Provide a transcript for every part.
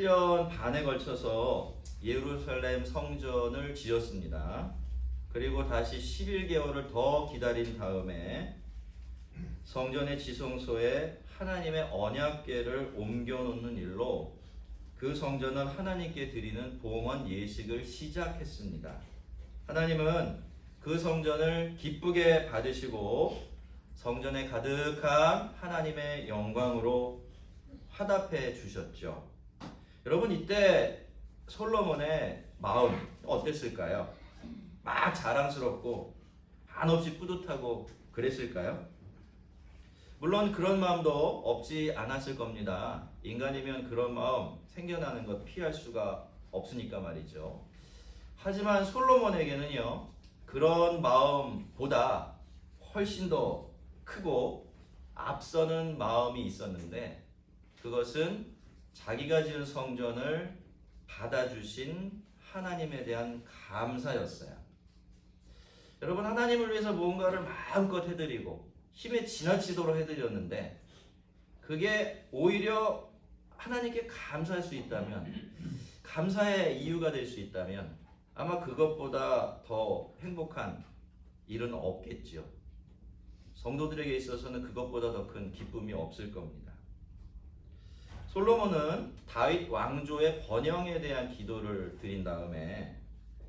7년 반에 걸쳐서 예루살렘 성전을 지었습니다. 그리고 다시 11개월을 더 기다린 다음에 성전의 지성소에 하나님의 언약궤를 옮겨놓는 일로 그 성전은 하나님께 드리는 봉헌 예식을 시작했습니다. 하나님은 그 성전을 기쁘게 받으시고 성전에 가득한 하나님의 영광으로 화답해 주셨죠. 여러분, 이때 솔로몬의 마음 어땠을까요? 막 자랑스럽고 한없이 뿌듯하고 그랬을까요? 물론 그런 마음도 없지 않았을 겁니다. 인간이면 그런 마음 생겨나는 것 피할 수가 없으니까 말이죠. 하지만 솔로몬에게는요, 그런 마음보다 훨씬 더 크고 앞서는 마음이 있었는데, 그것은 자기가 지은 성전을 받아주신 하나님에 대한 감사였어요. 여러분, 하나님을 위해서 무언가를 마음껏 해드리고 힘에 지나치도록 해드렸는데, 그게 오히려 하나님께 감사할 수 있다면, 감사의 이유가 될 수 있다면 아마 그것보다 더 행복한 일은 없겠지요. 성도들에게 있어서는 그것보다 더 큰 기쁨이 없을 겁니다. 솔로몬은 다윗 왕조의 번영에 대한 기도를 드린 다음에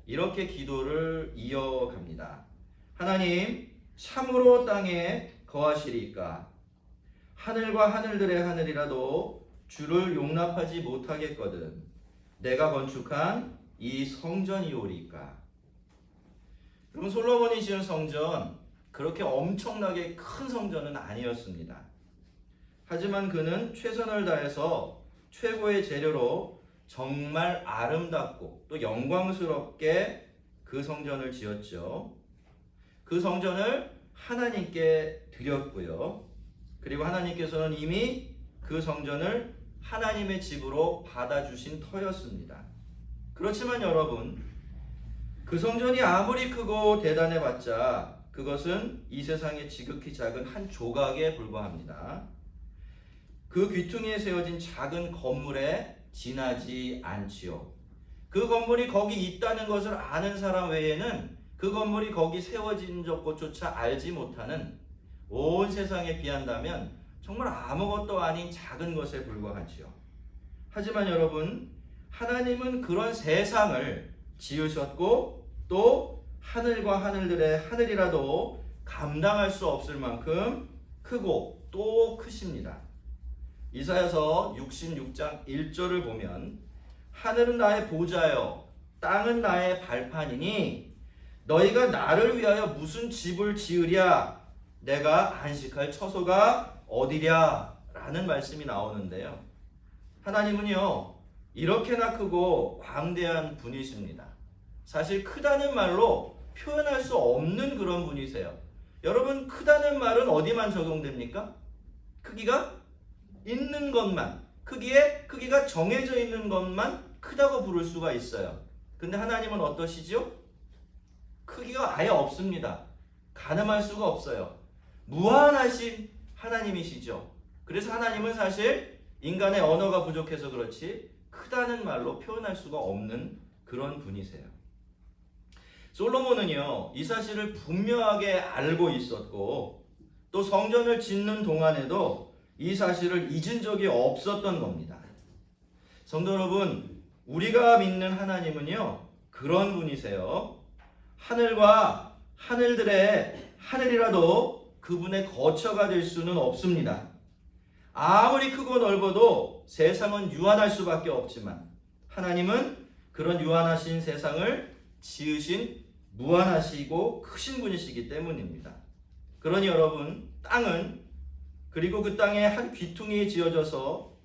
이렇게 기도를 이어갑니다. 하나님, 참으로 땅에 거하시리까? 하늘과 하늘들의 하늘이라도 주를 용납하지 못하겠거든. 내가 건축한 이 성전이오리까? 그럼 솔로몬이 지은 성전, 그렇게 엄청나게 큰 성전은 아니었습니다. 하지만 그는 최선을 다해서 최고의 재료로 정말 아름답고 또 영광스럽게 그 성전을 지었죠. 그 성전을 하나님께 드렸고요. 그리고 하나님께서는 이미 그 성전을 하나님의 집으로 받아주신 터였습니다. 그렇지만 여러분, 그 성전이 아무리 크고 대단해봤자 그것은 이 세상의 지극히 작은 한 조각에 불과합니다. 그 귀퉁이에 세워진 작은 건물에 지나지 않지요. 그 건물이 거기 있다는 것을 아는 사람 외에는 그 건물이 거기 세워진 것조차 알지 못하는, 온 세상에 비한다면 정말 아무것도 아닌 작은 것에 불과하지요. 하지만 여러분, 하나님은 그런 세상을 지으셨고 또 하늘과 하늘들의 하늘이라도 감당할 수 없을 만큼 크고 또 크십니다. 이사야서 66장 1절을 보면 하늘은 나의 보좌여 땅은 나의 발판이니 너희가 나를 위하여 무슨 집을 지으랴? 내가 안식할 처소가 어디랴? 라는 말씀이 나오는데요. 하나님은요, 이렇게나 크고 광대한 분이십니다. 사실 크다는 말로 표현할 수 없는 그런 분이세요. 여러분, 크다는 말은 어디만 적용됩니까? 크기가 있는 것만, 크기가 정해져 있는 것만 크다고 부를 수가 있어요. 근데 하나님은 어떠시죠? 크기가 아예 없습니다. 가늠할 수가 없어요. 무한하신 하나님이시죠. 그래서 하나님은 사실 인간의 언어가 부족해서 그렇지 크다는 말로 표현할 수가 없는 그런 분이세요. 솔로몬은요, 이 사실을 분명하게 알고 있었고 또 성전을 짓는 동안에도 이 사실을 잊은 적이 없었던 겁니다. 성도 여러분, 우리가 믿는 하나님은요, 그런 분이세요. 하늘과 하늘들의 하늘이라도 그분의 거처가 될 수는 없습니다. 아무리 크고 넓어도 세상은 유한할 수밖에 없지만 하나님은 그런 유한하신 세상을 지으신 무한하시고 크신 분이시기 때문입니다. 그러니 여러분, 땅은, 그리고 그 땅에 한 귀퉁이에 지어져서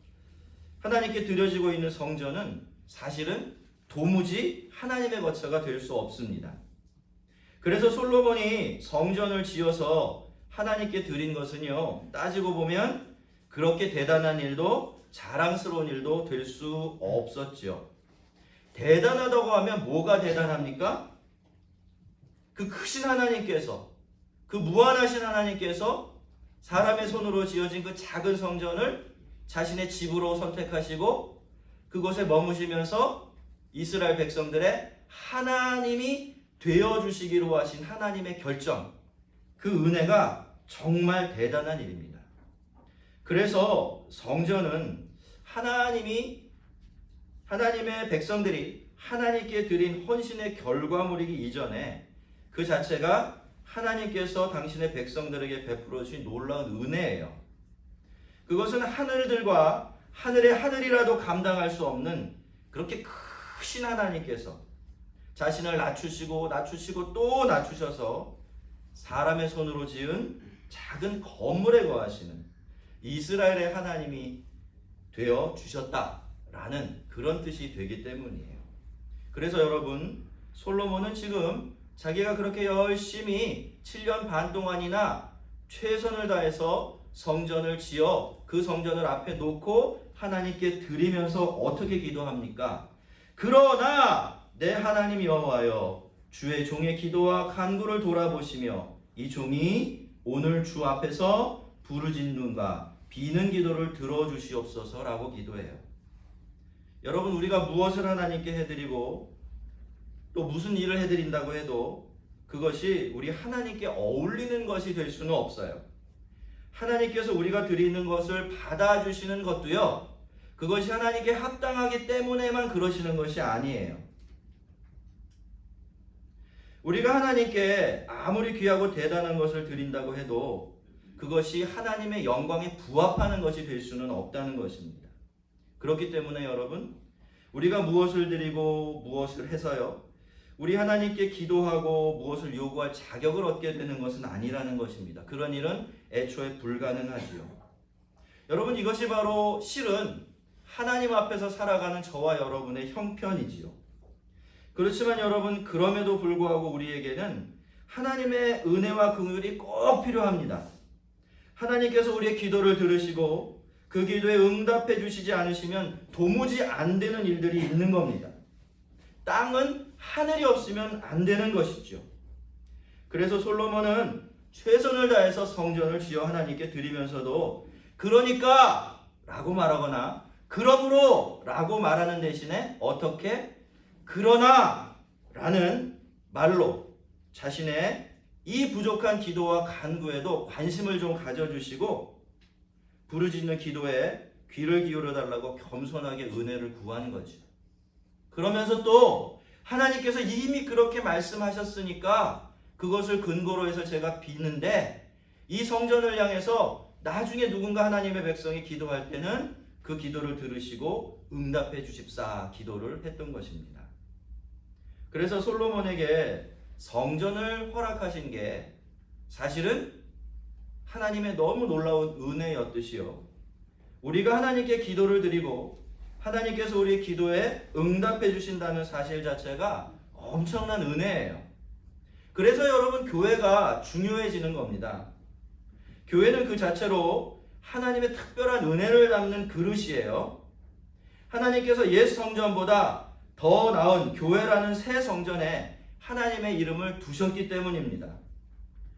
하나님께 드려지고 있는 성전은 사실은 도무지 하나님의 거처가 될 수 없습니다. 그래서 솔로몬이 성전을 지어서 하나님께 드린 것은요, 따지고 보면 그렇게 대단한 일도 자랑스러운 일도 될 수 없었죠. 대단하다고 하면 뭐가 대단합니까? 그 크신 하나님께서, 그 무한하신 하나님께서 사람의 손으로 지어진 그 작은 성전을 자신의 집으로 선택하시고 그곳에 머무시면서 이스라엘 백성들의 하나님이 되어주시기로 하신 하나님의 결정, 그 은혜가 정말 대단한 일입니다. 그래서 성전은 하나님의 백성들이 하나님께 드린 헌신의 결과물이기 이전에 그 자체가 하나님께서 당신의 백성들에게 베풀어 주신 놀라운 은혜예요. 그것은 하늘들과 하늘의 하늘이라도 감당할 수 없는 그렇게 크신 하나님께서 자신을 낮추시고 또 낮추셔서 사람의 손으로 지은 작은 건물에 거하시는 이스라엘의 하나님이 되어 주셨다라는 그런 뜻이 되기 때문이에요. 그래서 여러분, 솔로몬은 지금 자기가 그렇게 열심히 7년 반 동안이나 최선을 다해서 성전을 지어 그 성전을 앞에 놓고 하나님께 드리면서 어떻게 기도합니까? 그러나 내 하나님 여호와여, 주의 종의 기도와 간구를 돌아보시며 이 종이 오늘 주 앞에서 부르짖는가 비는 기도를 들어주시옵소서라고 기도해요. 여러분, 우리가 무엇을 하나님께 해드리고 또 무슨 일을 해드린다고 해도 그것이 우리 하나님께 어울리는 것이 될 수는 없어요. 하나님께서 우리가 드리는 것을 받아주시는 것도요, 그것이 하나님께 합당하기 때문에만 그러시는 것이 아니에요. 우리가 하나님께 아무리 귀하고 대단한 것을 드린다고 해도 그것이 하나님의 영광에 부합하는 것이 될 수는 없다는 것입니다. 그렇기 때문에 여러분, 우리가 무엇을 드리고 무엇을 해서요, 우리 하나님께 기도하고 무엇을 요구할 자격을 얻게 되는 것은 아니라는 것입니다. 그런 일은 애초에 불가능하지요. 여러분, 이것이 바로 실은 하나님 앞에서 살아가는 저와 여러분의 형편이지요. 그렇지만 여러분, 그럼에도 불구하고 우리에게는 하나님의 은혜와 긍휼이 꼭 필요합니다. 하나님께서 우리의 기도를 들으시고 그 기도에 응답해 주시지 않으시면 도무지 안 되는 일들이 있는 겁니다. 땅은 하늘이 없으면 안 되는 것이죠. 그래서 솔로몬은 최선을 다해서 성전을 지어 하나님께 드리면서도 그러니까 라고 말하거나 그러므로 라고 말하는 대신에 어떻게? 그러나 라는 말로 자신의 이 부족한 기도와 간구에도 관심을 좀 가져주시고 부르짖는 기도에 귀를 기울여 달라고 겸손하게 은혜를 구하는 거죠. 그러면서 또 하나님께서 이미 그렇게 말씀하셨으니까 그것을 근거로 해서 제가 비는데 이 성전을 향해서 나중에 누군가 하나님의 백성이 기도할 때는 그 기도를 들으시고 응답해 주십사 기도를 했던 것입니다. 그래서 솔로몬에게 성전을 허락하신 게 사실은 하나님의 너무 놀라운 은혜였듯이요, 우리가 하나님께 기도를 드리고 하나님께서 우리의 기도에 응답해 주신다는 사실 자체가 엄청난 은혜예요. 그래서 여러분, 교회가 중요해지는 겁니다. 교회는 그 자체로 하나님의 특별한 은혜를 담는 그릇이에요. 하나님께서 옛 성전보다 더 나은 교회라는 새 성전에 하나님의 이름을 두셨기 때문입니다.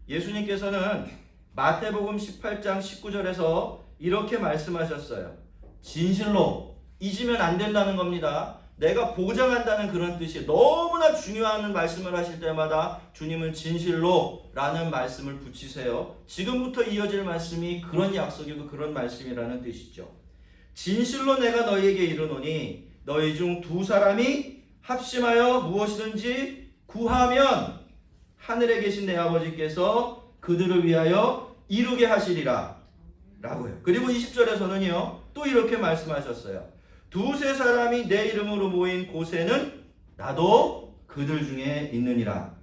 예수님께서는 마태복음 18장 19절에서 이렇게 말씀하셨어요. 진실로 잊으면 안 된다는 겁니다. 내가 보장한다는 그런 뜻이 너무나 중요한 말씀을 하실 때마다 주님은 진실로 라는 말씀을 붙이세요. 지금부터 이어질 말씀이 그런 약속이고 그런 말씀이라는 뜻이죠. 진실로 내가 너희에게 이르노니 너희 중 두 사람이 합심하여 무엇이든지 구하면 하늘에 계신 내 아버지께서 그들을 위하여 이루게 하시리라 라고요. 그리고 20절에서는요 또 이렇게 말씀하셨어요. 두세 사람이 내 이름으로 모인 곳에는 나도 그들 중에 있느니라.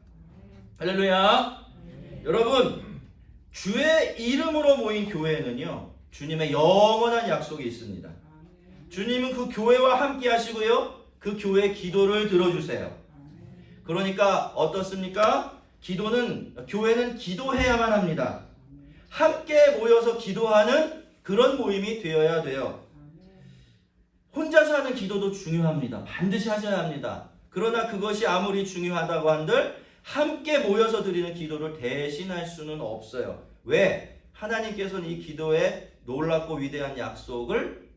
할렐루야. 여러분, 주의 이름으로 모인 교회에는요 주님의 영원한 약속이 있습니다. 주님은 그 교회와 함께 하시고요 그 교회의 기도를 들어주세요. 그러니까 어떻습니까? 교회는 기도해야만 합니다. 함께 모여서 기도하는 그런 모임이 되어야 돼요. 혼자서 하는 기도도 중요합니다. 반드시 하셔야 합니다. 그러나 그것이 아무리 중요하다고 한들 함께 모여서 드리는 기도를 대신할 수는 없어요. 왜? 하나님께서는 이 기도의 놀랍고 위대한 약속을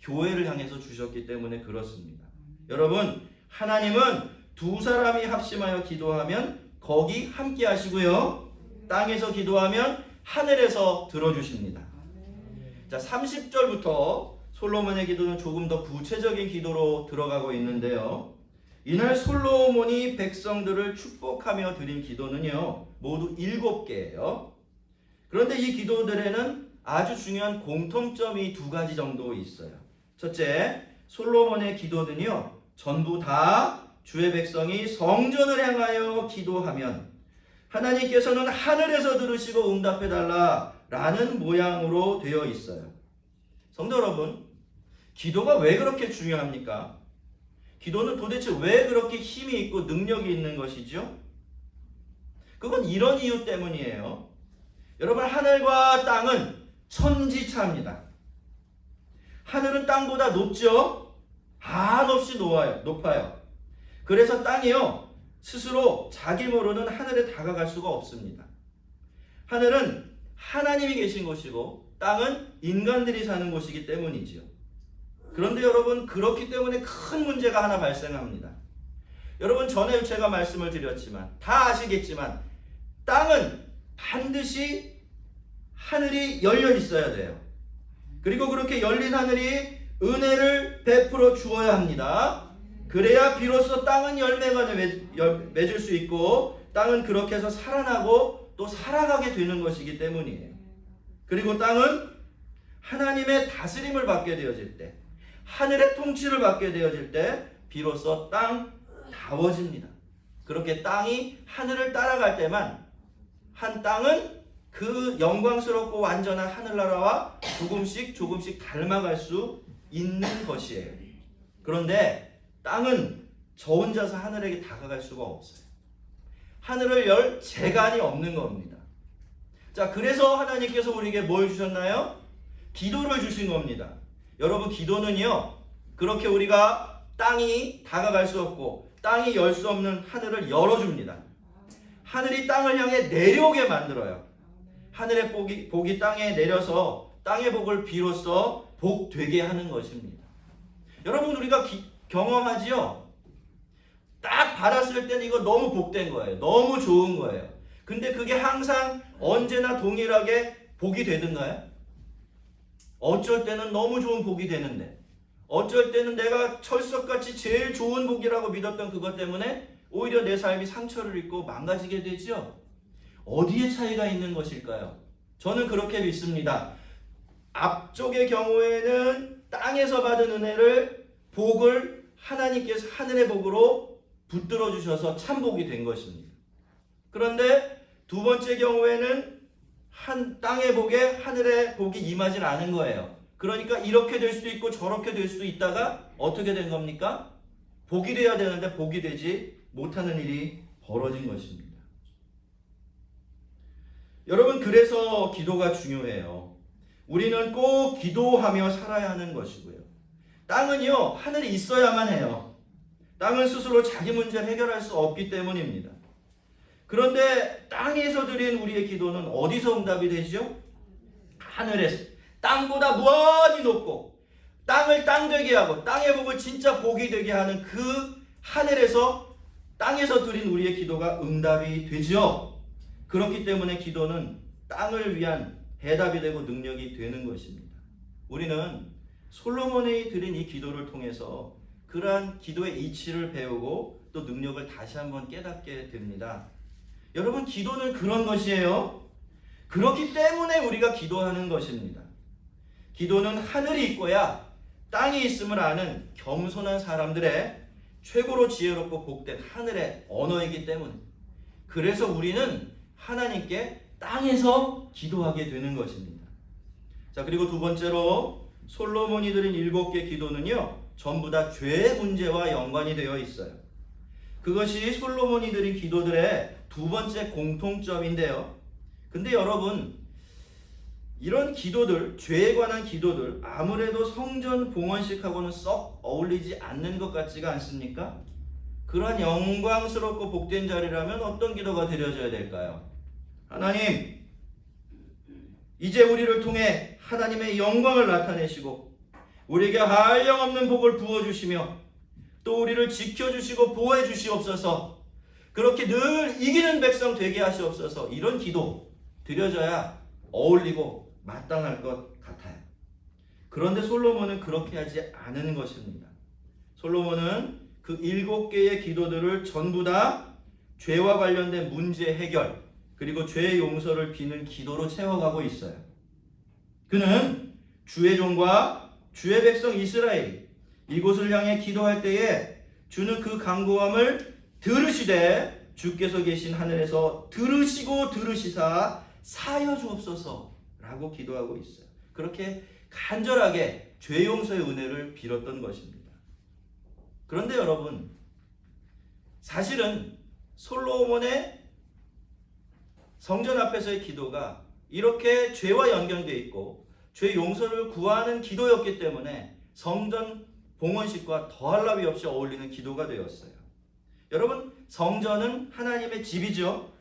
교회를 향해서 주셨기 때문에 그렇습니다. 여러분, 하나님은 두 사람이 합심하여 기도하면 거기 함께 하시고요. 땅에서 기도하면 하늘에서 들어주십니다. 자, 30절부터 솔로몬의 기도는 조금 더 구체적인 기도로 들어가고 있는데요. 이날 솔로몬이 백성들을 축복하며 드린 기도는요, 모두 7개예요. 그런데 이 기도들에는 아주 중요한 공통점이 2가지 정도 있어요. 첫째, 솔로몬의 기도는요, 전부 다 주의 백성이 성전을 향하여 기도하면 하나님께서는 하늘에서 들으시고 응답해달라라는 모양으로 되어 있어요. 성도 여러분, 기도가 왜 그렇게 중요합니까? 기도는 도대체 왜 그렇게 힘이 있고 능력이 있는 것이죠? 그건 이런 이유 때문이에요. 여러분, 하늘과 땅은 천지차입니다. 하늘은 땅보다 높죠? 한없이 높아요. 그래서 땅이요, 스스로 자기 모르는 하늘에 다가갈 수가 없습니다. 하늘은 하나님이 계신 곳이고 땅은 인간들이 사는 곳이기 때문이지요. 그런데 여러분, 그렇기 때문에 큰 문제가 하나 발생합니다. 여러분, 전에 제가 말씀을 드렸지만 다 아시겠지만 땅은 반드시 하늘이 열려 있어야 돼요. 그리고 그렇게 열린 하늘이 은혜를 베풀어 주어야 합니다. 그래야 비로소 땅은 열매가 맺을 수 있고 땅은 그렇게 해서 살아나고 또 살아가게 되는 것이기 때문이에요. 그리고 땅은 하나님의 다스림을 받게 되어질 때, 하늘의 통치를 받게 되어질 때 비로소 땅다워집니다. 그렇게 땅이 하늘을 따라갈 때만 한 땅은 그 영광스럽고 완전한 하늘나라와 조금씩 닮아갈 수 있는 것이에요. 그런데 땅은 저 혼자서 하늘에게 다가갈 수가 없어요. 하늘을 열 재간이 없는 겁니다. 자, 그래서 하나님께서 우리에게 뭘 주셨나요? 기도를 주신 겁니다. 여러분, 기도는요, 그렇게 우리가 땅이 다가갈 수 없고 땅이 열 수 없는 하늘을 열어줍니다. 하늘이 땅을 향해 내려오게 만들어요. 하늘의 복이 땅에 내려서 땅의 복을 비로소 복되게 하는 것입니다. 여러분, 우리가 경험하지요? 딱 받았을 때는 이거 너무 복된 거예요. 너무 좋은 거예요. 근데 그게 항상 언제나 동일하게 복이 되든가요? 어쩔 때는 너무 좋은 복이 되는데, 어쩔 때는 내가 철석같이 제일 좋은 복이라고 믿었던 그것 때문에 오히려 내 삶이 상처를 입고 망가지게 되죠. 어디에 차이가 있는 것일까요? 저는 그렇게 믿습니다. 앞쪽의 경우에는 땅에서 받은 은혜를, 복을 하나님께서 하늘의 복으로 붙들어 주셔서 참복이 된 것입니다. 그런데 두 번째 경우에는 한 땅의 복에 하늘의 복이 임하지 않은 거예요. 그러니까 이렇게 될 수도 있고 저렇게 될 수도 있다가 어떻게 된 겁니까? 복이 돼야 되는데 복이 되지 못하는 일이 벌어진 것입니다. 여러분, 그래서 기도가 중요해요. 우리는 꼭 기도하며 살아야 하는 것이고요. 땅은요, 하늘이 있어야만 해요. 땅은 스스로 자기 문제를 해결할 수 없기 때문입니다. 그런데 땅에서 드린 우리의 기도는 어디서 응답이 되죠? 하늘에서. 땅보다 무한히 높고 땅을 땅되게 하고 땅의 복을 진짜 복이 되게 하는 그 하늘에서, 땅에서 드린 우리의 기도가 응답이 되죠. 그렇기 때문에 기도는 땅을 위한 해답이 되고 능력이 되는 것입니다. 우리는 솔로몬이 드린 이 기도를 통해서 그러한 기도의 이치를 배우고 또 능력을 다시 한번 깨닫게 됩니다. 여러분, 기도는 그런 것이에요. 그렇기 때문에 우리가 기도하는 것입니다. 기도는 하늘이 있고야 땅이 있음을 아는 겸손한 사람들의 최고로 지혜롭고 복된 하늘의 언어이기 때문에, 그래서 우리는 하나님께 땅에서 기도하게 되는 것입니다. 자, 그리고 두 번째로 솔로몬이 드린 7개 기도는요, 전부 다 죄의 문제와 연관이 되어 있어요. 그것이 솔로몬이 드린 기도들의 두 번째 공통점인데요. 근데 여러분, 이런 기도들, 죄에 관한 기도들, 아무래도 성전 봉헌식하고는 썩 어울리지 않는 것 같지가 않습니까? 그러한 영광스럽고 복된 자리라면 어떤 기도가 드려져야 될까요? 하나님, 이제 우리를 통해 하나님의 영광을 나타내시고 우리에게 한량없는 복을 부어주시며 또 우리를 지켜주시고 보호해 주시옵소서. 그렇게 늘 이기는 백성 되게 하시옵소서. 이런 기도 드려져야 어울리고 마땅할 것 같아요. 그런데 솔로몬은 그렇게 하지 않은 것입니다. 솔로몬은 그 7개의 기도들을 전부 다 죄와 관련된 문제 해결 그리고 죄 용서를 비는 기도로 채워가고 있어요. 그는 주의 종과 주의 백성 이스라엘이 이곳을 향해 기도할 때에 주는 그 간구함을 들으시되 주께서 계신 하늘에서 들으시고 들으시사 사여 주옵소서라고 기도하고 있어요. 그렇게 간절하게 죄 용서의 은혜를 빌었던 것입니다. 그런데 여러분, 사실은 솔로몬의 성전 앞에서의 기도가 이렇게 죄와 연결되어 있고 죄 용서를 구하는 기도였기 때문에 성전 봉헌식과 더할 나위 없이 어울리는 기도가 되었어요. 여러분, 성전은 하나님의 집이죠.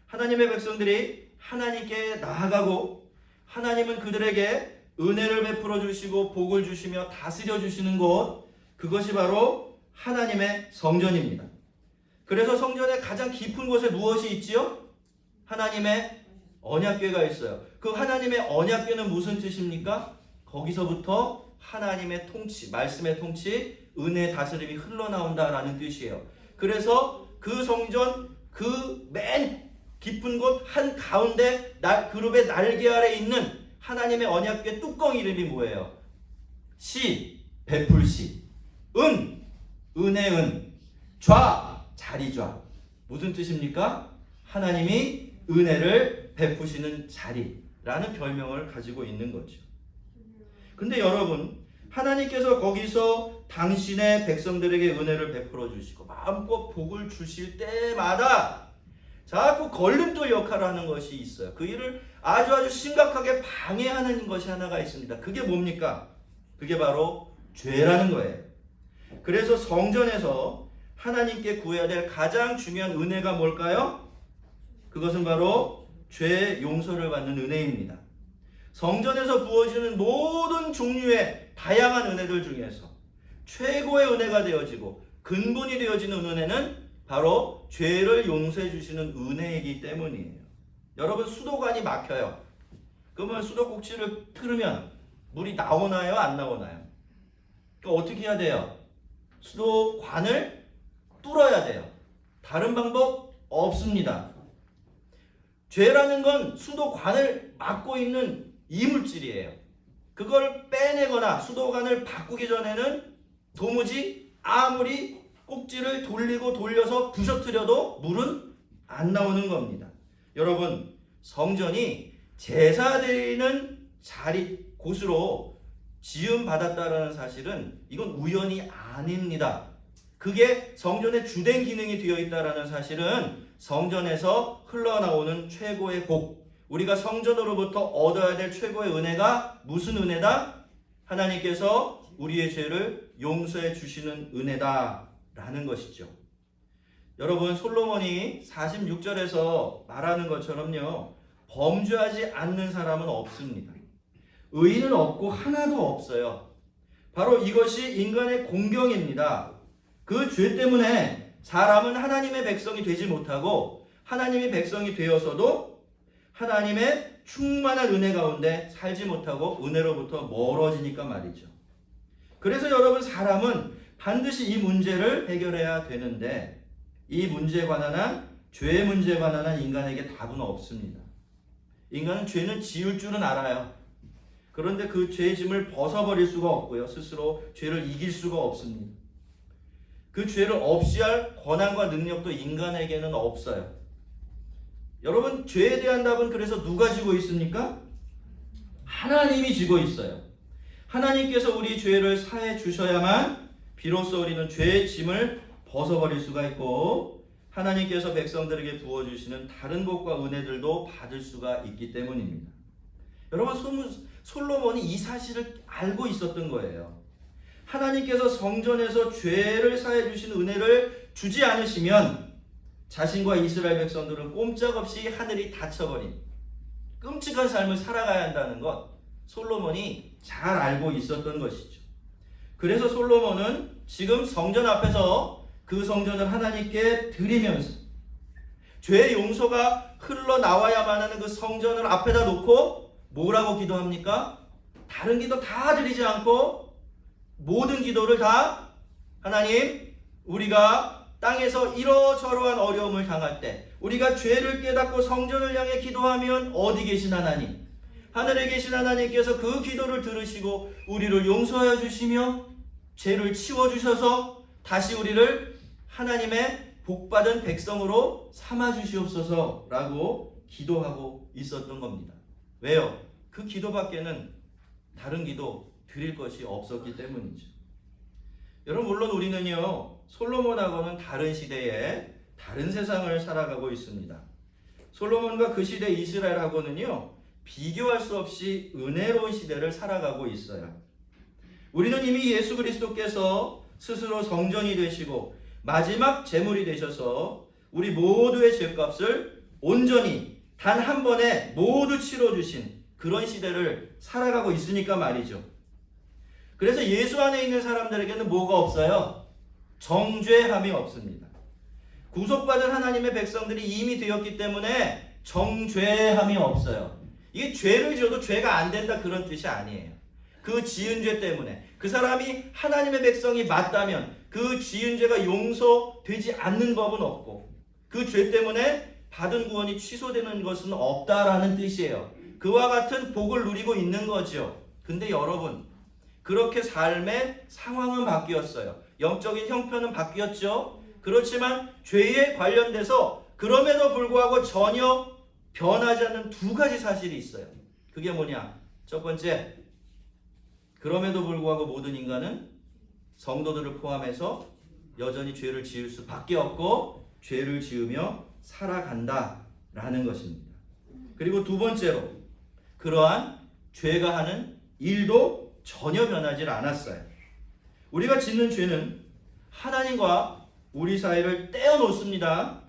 하나님의 백성들이 하나님께 나아가고 하나님은 그들에게 은혜를 베풀어 주시고 복을 주시며 다스려 주시는 곳, 그것이 바로 하나님의 성전입니다. 그래서 성전의 가장 깊은 곳에 무엇이 있지요? 하나님의 언약궤가 있어요. 그 하나님의 언약궤는 무슨 뜻입니까? 거기서부터 하나님의 통치, 말씀의 통치, 은혜의 다스림이 흘러나온다라는 뜻이에요. 그래서 그 성전 그 맨 깊은 곳 한가운데 그룹의 날개 아래 있는 하나님의 언약궤 뚜껑 이름이 뭐예요? 시, 베풀시, 은혜의 은, 자리좌. 무슨 뜻입니까? 하나님이 은혜를 베푸시는 자리라는 별명을 가지고 있는 거죠. 근데 여러분, 하나님께서 거기서 당신의 백성들에게 은혜를 베풀어 주시고 마음껏 복을 주실 때마다 자꾸 걸림돌 역할을 하는 것이 있어요. 그 일을 아주 심각하게 방해하는 것이 하나가 있습니다. 그게 뭡니까? 그게 바로 죄라는 거예요. 그래서 성전에서 하나님께 구해야 될 가장 중요한 은혜가 뭘까요? 그것은 바로 죄 용서를 받는 은혜입니다. 성전에서 부어지는 모든 종류의 다양한 은혜들 중에서 최고의 은혜가 되어지고 근본이 되어지는 은혜는 바로 죄를 용서해 주시는 은혜이기 때문이에요. 여러분, 수도관이 막혀요. 그러면 수도꼭지를 틀으면 물이 나오나요? 안 나오나요? 그러니까 어떻게 해야 돼요? 수도관을 뚫어야 돼요. 다른 방법 없습니다. 죄라는 건 수도관을 막고 있는 이물질이에요. 그걸 빼내거나 수도관을 바꾸기 전에는 도무지 아무리 꼭지를 돌리고 돌려서 부셔뜨려도 물은 안 나오는 겁니다. 여러분, 성전이 제사 드리는 자리 곳으로 지음받았다라는 사실은 이건 우연이 아닙니다. 그게 성전의 주된 기능이 되어 있다라는 사실은 성전에서 흘러나오는 최고의 복, 우리가 성전으로부터 얻어야 될 최고의 은혜가 무슨 은혜다? 하나님께서 우리의 죄를 용서해 주시는 은혜다라는 것이죠. 여러분, 솔로몬이 46절에서 말하는 것처럼요, 범죄하지 않는 사람은 없습니다. 의인은 없고 하나도 없어요. 바로 이것이 인간의 공경입니다. 그 죄 때문에 사람은 하나님의 백성이 되지 못하고 하나님의 백성이 되어서도 하나님의 충만한 은혜 가운데 살지 못하고 은혜로부터 멀어지니까 말이죠. 그래서 여러분, 사람은 반드시 이 문제를 해결해야 되는데 이 문제에 관한 한, 죄의 문제에 관한 한 인간에게 답은 없습니다. 인간은 죄는 지을 줄은 알아요. 그런데 그 죄의 짐을 벗어버릴 수가 없고요. 스스로 죄를 이길 수가 없습니다. 그 죄를 없이 할 권한과 능력도 인간에게는 없어요. 여러분, 죄에 대한 답은 그래서 누가 지고 있습니까? 하나님이 지고 있어요. 하나님께서 우리 죄를 사해 주셔야만 비로소 우리는 죄의 짐을 벗어버릴 수가 있고 하나님께서 백성들에게 부어주시는 다른 복과 은혜들도 받을 수가 있기 때문입니다. 여러분, 솔로몬이 이 사실을 알고 있었던 거예요. 하나님께서 성전에서 죄를 사해 주신 은혜를 주지 않으시면 자신과 이스라엘 백성들은 꼼짝없이 하늘이 닫혀버린 끔찍한 삶을 살아가야 한다는 것, 솔로몬이 잘 알고 있었던 것이죠. 그래서 솔로몬은 지금 성전 앞에서 그 성전을 하나님께 드리면서 죄의 용서가 흘러나와야만 하는 그 성전을 앞에다 놓고 뭐라고 기도합니까? 다른 기도 다 드리지 않고 모든 기도를 다 하나님, 우리가 땅에서 이러저러한 어려움을 당할 때 우리가 죄를 깨닫고 성전을 향해 기도하면 어디 계신 하나님? 하늘에 계신 하나님께서 그 기도를 들으시고 우리를 용서하여 주시며 죄를 치워주셔서 다시 우리를 하나님의 복받은 백성으로 삼아주시옵소서 라고 기도하고 있었던 겁니다. 왜요? 그 기도밖에는 다른 기도 드릴 것이 없었기 때문이죠. 여러분, 물론 우리는요, 솔로몬하고는 다른 시대에 다른 세상을 살아가고 있습니다. 솔로몬과 그 시대 이스라엘하고는요, 비교할 수 없이 은혜로운 시대를 살아가고 있어요. 우리는 이미 예수 그리스도께서 스스로 성전이 되시고 마지막 제물이 되셔서 우리 모두의 죄값을 온전히 단 한 번에 모두 치러주신 그런 시대를 살아가고 있으니까 말이죠. 그래서 예수 안에 있는 사람들에게는 뭐가 없어요? 정죄함이 없습니다. 구속받은 하나님의 백성들이 이미 되었기 때문에 정죄함이 없어요. 이게 죄를 지어도 죄가 안 된다 그런 뜻이 아니에요. 그 지은 죄 때문에 그 사람이 하나님의 백성이 맞다면 그 지은 죄가 용서되지 않는 법은 없고 그 죄 때문에 받은 구원이 취소되는 것은 없다라는 뜻이에요. 그와 같은 복을 누리고 있는 거죠. 근데 여러분, 그렇게 삶의 상황은 바뀌었어요. 영적인 형편은 바뀌었죠. 그렇지만 죄에 관련돼서 그럼에도 불구하고 전혀 변하지 않는 두 가지 사실이 있어요. 그게 뭐냐? 첫 번째, 그럼에도 불구하고 모든 인간은 성도들을 포함해서 여전히 죄를 지을 수밖에 없고 죄를 지으며 살아간다라는 것입니다. 그리고 두 번째로, 그러한 죄가 하는 일도 전혀 변하지 않았어요. 우리가 짓는 죄는 하나님과 우리 사이를 떼어놓습니다.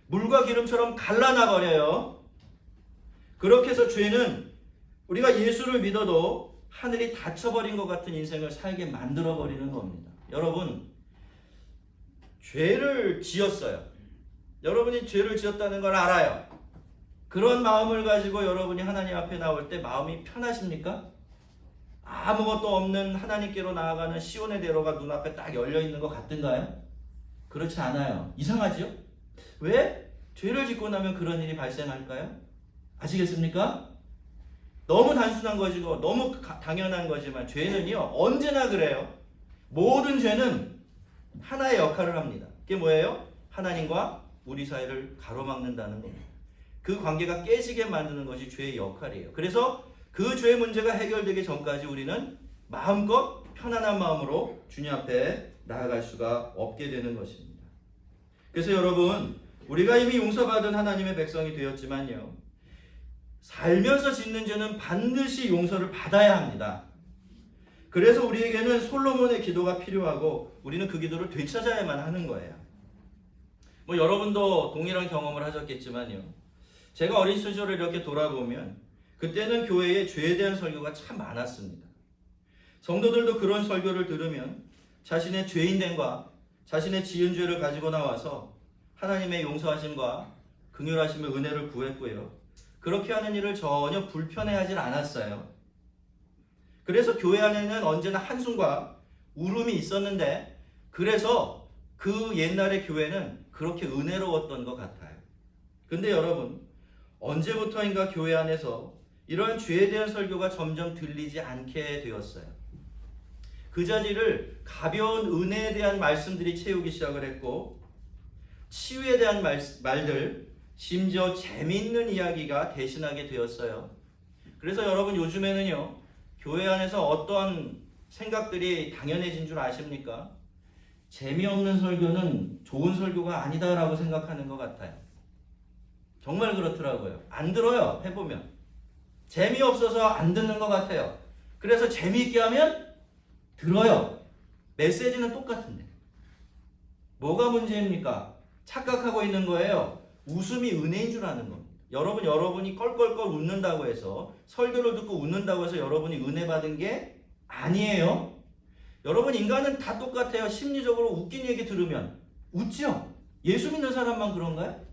물과 기름처럼 갈라놔 버려요. 그렇게 해서 죄는 우리가 예수를 믿어도 하늘이 닫혀버린 것 같은 인생을 살게 만들어버리는 겁니다. 여러분, 죄를 지었어요. 여러분이 죄를 지었다는 걸 알아요. 그런 마음을 가지고 여러분이 하나님 앞에 나올 때 마음이 편하십니까? 아무것도 없는 하나님께로 나아가는 시온의 대로가 눈앞에 딱 열려있는 것 같은가요? 그렇지 않아요. 이상하지요? 왜? 죄를 짓고 나면 그런 일이 발생할까요? 아시겠습니까? 너무 단순한 것이고 너무 당연한 거지만 죄는요, 언제나 그래요. 모든 죄는 하나의 역할을 합니다. 그게 뭐예요? 하나님과 우리 사이를 가로막는다는 겁니다. 그 관계가 깨지게 만드는 것이 죄의 역할이에요. 그래서 그 죄의 문제가 해결되기 전까지 우리는 마음껏 편안한 마음으로 주님 앞에 나아갈 수가 없게 되는 것입니다. 그래서 여러분, 우리가 이미 용서받은 하나님의 백성이 되었지만요, 살면서 짓는 죄는 반드시 용서를 받아야 합니다. 그래서 우리에게는 솔로몬의 기도가 필요하고 우리는 그 기도를 되찾아야만 하는 거예요. 뭐 여러분도 동일한 경험을 하셨겠지만요, 제가 어린 시절을 이렇게 돌아보면 그때는 교회에 죄에 대한 설교가 참 많았습니다. 성도들도 그런 설교를 들으면 자신의 죄인됨과 자신의 지은 죄를 가지고 나와서 하나님의 용서하심과 긍휼하심의 은혜를 구했고요, 그렇게 하는 일을 전혀 불편해하지 않았어요. 그래서 교회 안에는 언제나 한숨과 울음이 있었는데, 그래서 그 옛날의 교회는 그렇게 은혜로웠던 것 같아요. 근데 여러분, 언제부터인가 교회 안에서 이러한 죄에 대한 설교가 점점 들리지 않게 되었어요. 그 자리를 가벼운 은혜에 대한 말씀들이 채우기 시작을 했고, 치유에 대한 말들, 심지어 재미있는 이야기가 대신하게 되었어요. 그래서 여러분, 요즘에는요, 교회 안에서 어떤 생각들이 당연해진 줄 아십니까? 재미없는 설교는 좋은 설교가 아니다라고 생각하는 것 같아요. 정말 그렇더라고요. 안 들어요, 해보면. 재미없어서 안 듣는 것 같아요. 그래서 재미있게 하면 들어요. 메시지는 똑같은데. 뭐가 문제입니까? 착각하고 있는 거예요. 웃음이 은혜인 줄 아는 겁니다. 여러분이 껄껄껄 웃는다고 해서, 설교를 듣고 웃는다고 해서 여러분이 은혜 받은 게 아니에요. 여러분, 인간은 다 똑같아요. 심리적으로 웃긴 얘기 들으면 웃죠? 예수 믿는 사람만 그런가요?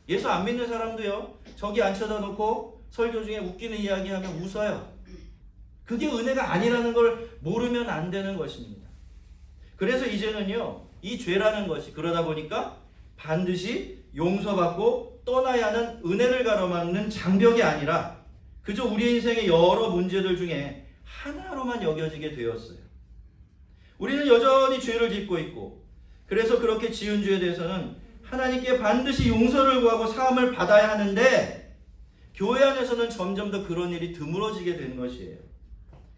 예수 안 믿는 사람도요, 저기 안 쳐다놓고 설교 중에 웃기는 이야기 하면 웃어요. 그게 은혜가 아니라는 걸 모르면 안 되는 것입니다. 그래서 이제는요, 이 죄라는 것이 그러다 보니까 반드시 용서받고 떠나야 하는 은혜를 가로막는 장벽이 아니라 그저 우리 인생의 여러 문제들 중에 하나로만 여겨지게 되었어요. 우리는 여전히 죄를 짓고 있고, 그래서 그렇게 지은 죄에 대해서는 하나님께 반드시 용서를 구하고 사함을 받아야 하는데, 교회 안에서는 점점 더 그런 일이 드물어지게 되는 것이에요.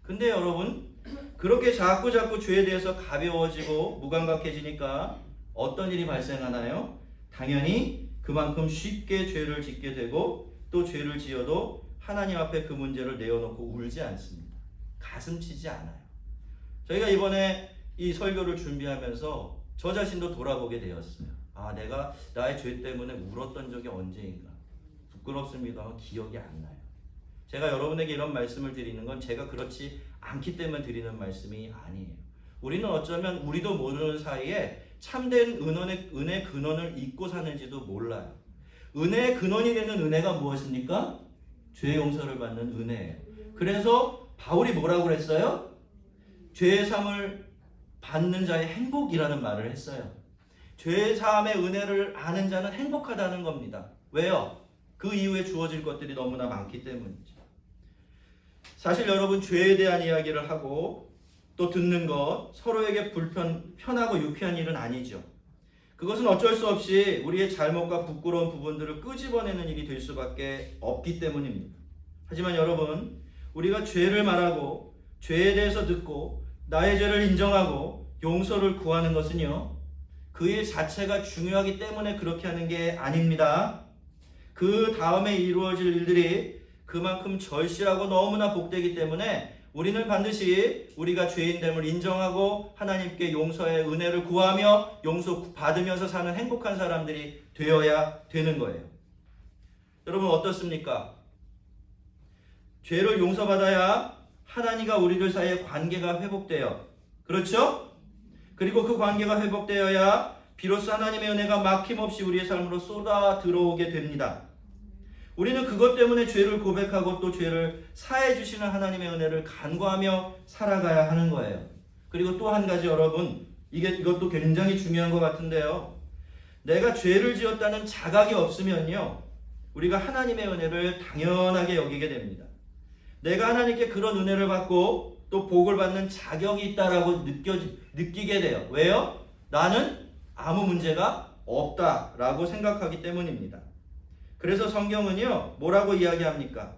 근데 여러분, 그렇게 자꾸 죄에 대해서 가벼워지고 무감각해지니까 어떤 일이 발생하나요? 당연히 그만큼 쉽게 죄를 짓게 되고, 또 죄를 지어도 하나님 앞에 그 문제를 내어놓고 울지 않습니다. 가슴 치지 않아요. 저희가 이번에 이 설교를 준비하면서 저 자신도 돌아보게 되었어요. 내가 나의 죄 때문에 울었던 적이 언제인가. 부끄럽습니다만 기억이 안 나요. 제가 여러분에게 이런 말씀을 드리는 건 제가 그렇지 않기 때문에 드리는 말씀이 아니에요. 우리는 어쩌면 우리도 모르는 사이에 참된 은혜 근원을 잊고 사는지도 몰라요. 은혜의 근원이 되는 은혜가 무엇입니까? 죄 용서를 받는 은혜예요. 그래서 바울이 뭐라고 그랬어요? 죄 사함을 받는 자의 행복이라는 말을 했어요. 죄 사함의 은혜를 아는 자는 행복하다는 겁니다. 왜요? 그 이후에 주어질 것들이 너무나 많기 때문이죠. 사실 여러분, 죄에 대한 이야기를 하고 또 듣는 것, 서로에게 편하고 유쾌한 일은 아니죠. 그것은 어쩔 수 없이 우리의 잘못과 부끄러운 부분들을 끄집어내는 일이 될 수밖에 없기 때문입니다. 하지만 여러분, 우리가 죄를 말하고 죄에 대해서 듣고 나의 죄를 인정하고 용서를 구하는 것은요, 그 일 자체가 중요하기 때문에 그렇게 하는 게 아닙니다. 그 다음에 이루어질 일들이 그만큼 절실하고 너무나 복되기 때문에 우리는 반드시 우리가 죄인됨을 인정하고 하나님께 용서의 은혜를 구하며 용서 받으면서 사는 행복한 사람들이 되어야 되는 거예요. 여러분, 어떻습니까? 죄를 용서받아야 하나님과 우리들 사이의 관계가 회복돼요. 그렇죠? 그리고 그 관계가 회복되어야 비로소 하나님의 은혜가 막힘없이 우리의 삶으로 쏟아 들어오게 됩니다. 우리는 그것 때문에 죄를 고백하고 또 죄를 사해 주시는 하나님의 은혜를 간구하며 살아가야 하는 거예요. 그리고 또 한 가지, 여러분, 이것도 굉장히 중요한 것 같은데요. 내가 죄를 지었다는 자각이 없으면요, 우리가 하나님의 은혜를 당연하게 여기게 됩니다. 내가 하나님께 그런 은혜를 받고 또 복을 받는 자격이 있다라고 느끼게 돼요. 왜요? 나는 아무 문제가 없다라고 생각하기 때문입니다. 그래서 성경은요, 뭐라고 이야기합니까?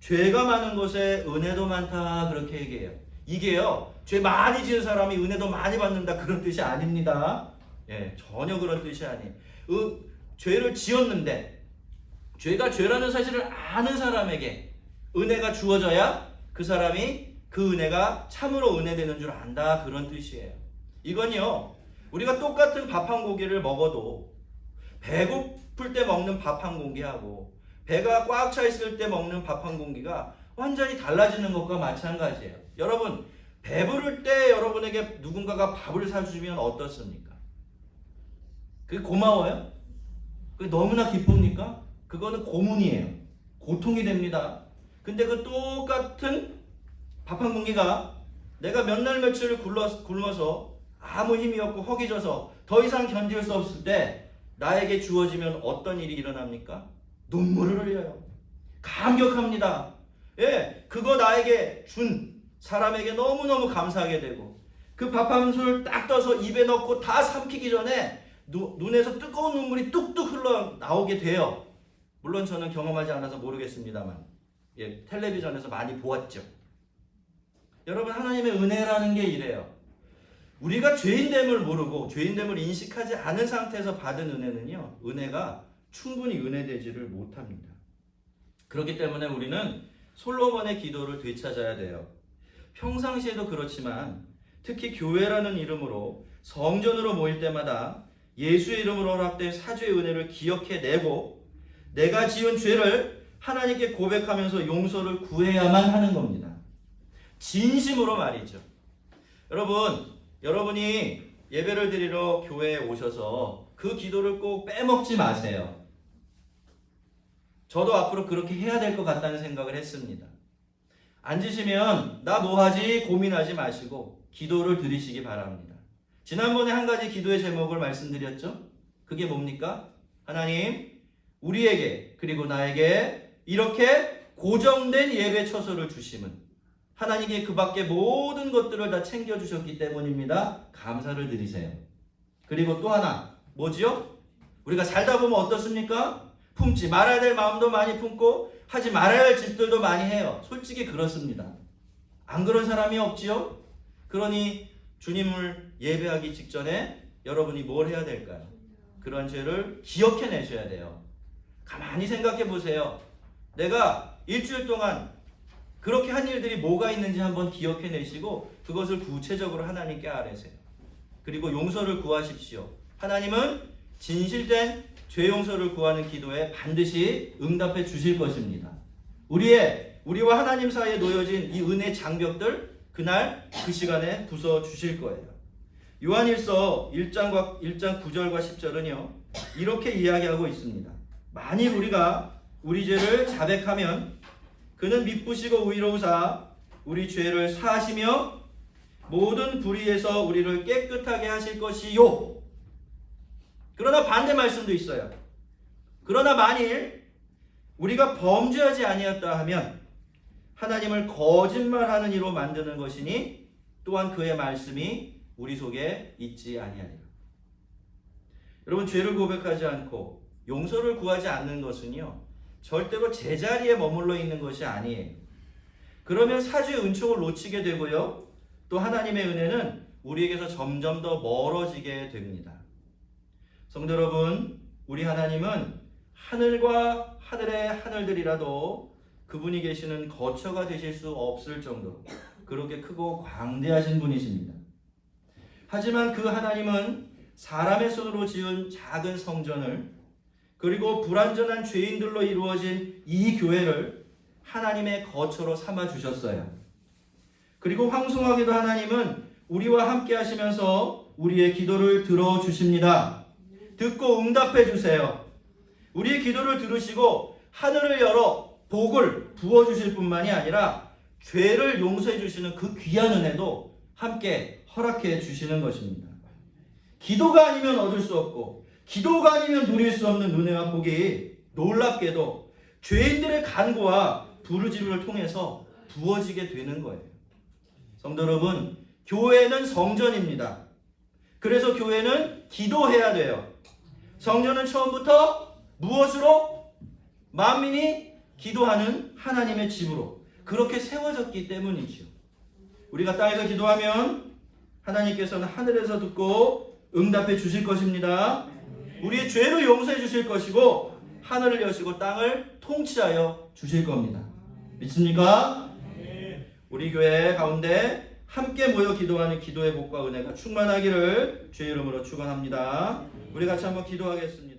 죄가 많은 곳에 은혜도 많다, 그렇게 얘기해요. 이게요, 죄 많이 지은 사람이 은혜도 많이 받는다, 그런 뜻이 아닙니다. 전혀 그런 뜻이 아니에요. 죄를 지었는데 죄가 죄라는 사실을 아는 사람에게 은혜가 주어져야 그 사람이 그 은혜가 참으로 은혜되는 줄 안다, 그런 뜻이에요. 이건요, 우리가 똑같은 밥 한 고기를 먹어도 배고플 때 먹는 밥 한 공기하고 배가 꽉 차 있을 때 먹는 밥 한 공기가 완전히 달라지는 것과 마찬가지예요. 여러분, 배부를 때 여러분에게 누군가가 밥을 사주면 어떻습니까? 그게 고마워요? 그게 너무나 기쁩니까? 그거는 고문이에요. 고통이 됩니다. 근데 그 똑같은 밥 한 공기가 내가 몇 날 며칠을 굶어서 아무 힘이 없고 허기져서 더 이상 견딜 수 없을 때 나에게 주어지면 어떤 일이 일어납니까? 눈물을 흘려요. 감격합니다. 그거 나에게 준 사람에게 너무너무 감사하게 되고, 그 밥 한 술 딱 떠서 입에 넣고 다 삼키기 전에 눈에서 뜨거운 눈물이 뚝뚝 흘러나오게 돼요. 물론 저는 경험하지 않아서 모르겠습니다만 텔레비전에서 많이 보았죠. 여러분, 하나님의 은혜라는 게 이래요. 우리가 죄인됨을 모르고 죄인됨을 인식하지 않은 상태에서 받은 은혜는요, 은혜가 충분히 은혜되지를 못합니다. 그렇기 때문에 우리는 솔로몬의 기도를 되찾아야 돼요. 평상시에도 그렇지만 특히 교회라는 이름으로 성전으로 모일 때마다 예수의 이름으로 허락된 사죄의 은혜를 기억해내고 내가 지은 죄를 하나님께 고백하면서 용서를 구해야만 하는 겁니다. 진심으로 말이죠. 여러분이 예배를 드리러 교회에 오셔서 그 기도를 꼭 빼먹지 마세요. 저도 앞으로 그렇게 해야 될 것 같다는 생각을 했습니다. 앉으시면 나 뭐하지 고민하지 마시고 기도를 드리시기 바랍니다. 지난번에 한 가지 기도의 제목을 말씀드렸죠. 그게 뭡니까? 하나님, 우리에게 그리고 나에게 이렇게 고정된 예배 처소를 주심은 하나님께 그 밖에 모든 것들을 다 챙겨주셨기 때문입니다. 감사를 드리세요. 그리고 또 하나 뭐지요? 우리가 살다 보면 어떻습니까? 품지 말아야 될 마음도 많이 품고 하지 말아야 할 짓들도 많이 해요. 솔직히 그렇습니다. 안 그런 사람이 없지요? 그러니 주님을 예배하기 직전에 여러분이 뭘 해야 될까요? 그런 죄를 기억해내셔야 돼요. 가만히 생각해 보세요. 내가 일주일 동안 그렇게 한 일들이 뭐가 있는지 한번 기억해내시고 그것을 구체적으로 하나님께 아뢰세요. 그리고 용서를 구하십시오. 하나님은 진실된 죄 용서를 구하는 기도에 반드시 응답해 주실 것입니다. 우리와 하나님 사이에 놓여진 이 은혜 장벽들 그날 그 시간에 부숴 주실 거예요. 요한일서 1장 9절과 10절은요. 이렇게 이야기하고 있습니다. 만일 우리가 우리 죄를 자백하면 그는 미쁘시고 의로우사 우리 죄를 사하시며 모든 불의에서 우리를 깨끗하게 하실 것이요. 그러나 반대 말씀도 있어요. 그러나 만일 우리가 범죄하지 아니었다 하면 하나님을 거짓말하는 이로 만드는 것이니 또한 그의 말씀이 우리 속에 있지 아니하리라. 여러분, 죄를 고백하지 않고 용서를 구하지 않는 것은요 절대로 제자리에 머물러 있는 것이 아니에요. 그러면 사주의 은총을 놓치게 되고요 또 하나님의 은혜는 우리에게서 점점 더 멀어지게 됩니다. 성도 여러분, 우리 하나님은 하늘과 하늘의 하늘들이라도 그분이 계시는 거처가 되실 수 없을 정도로 그렇게 크고 광대하신 분이십니다. 하지만 그 하나님은 사람의 손으로 지은 작은 성전을 그리고 불완전한 죄인들로 이루어진 이 교회를 하나님의 거처로 삼아 주셨어요. 그리고 황송하게도 하나님은 우리와 함께 하시면서 우리의 기도를 들어주십니다. 듣고 응답해 주세요. 우리의 기도를 들으시고 하늘을 열어 복을 부어주실 뿐만이 아니라 죄를 용서해 주시는 그 귀한 은혜도 함께 허락해 주시는 것입니다. 기도가 아니면 얻을 수 없고 기도가 아니면 누릴 수 없는 은혜와 복이 놀랍게도 죄인들의 간구와 부르짖음을 통해서 부어지게 되는 거예요. 성도 여러분, 교회는 성전입니다. 그래서 교회는 기도해야 돼요. 성전은 처음부터 무엇으로? 만민이 기도하는 하나님의 집으로 그렇게 세워졌기 때문이죠. 우리가 땅에서 기도하면 하나님께서는 하늘에서 듣고 응답해 주실 것입니다. 우리의 죄를 용서해 주실 것이고 하늘을 여시고 땅을 통치하여 주실 겁니다. 믿습니까? 우리 교회 가운데 함께 모여 기도하는 기도의 복과 은혜가 충만하기를 주의 이름으로 축원합니다. 우리 같이 한번 기도하겠습니다.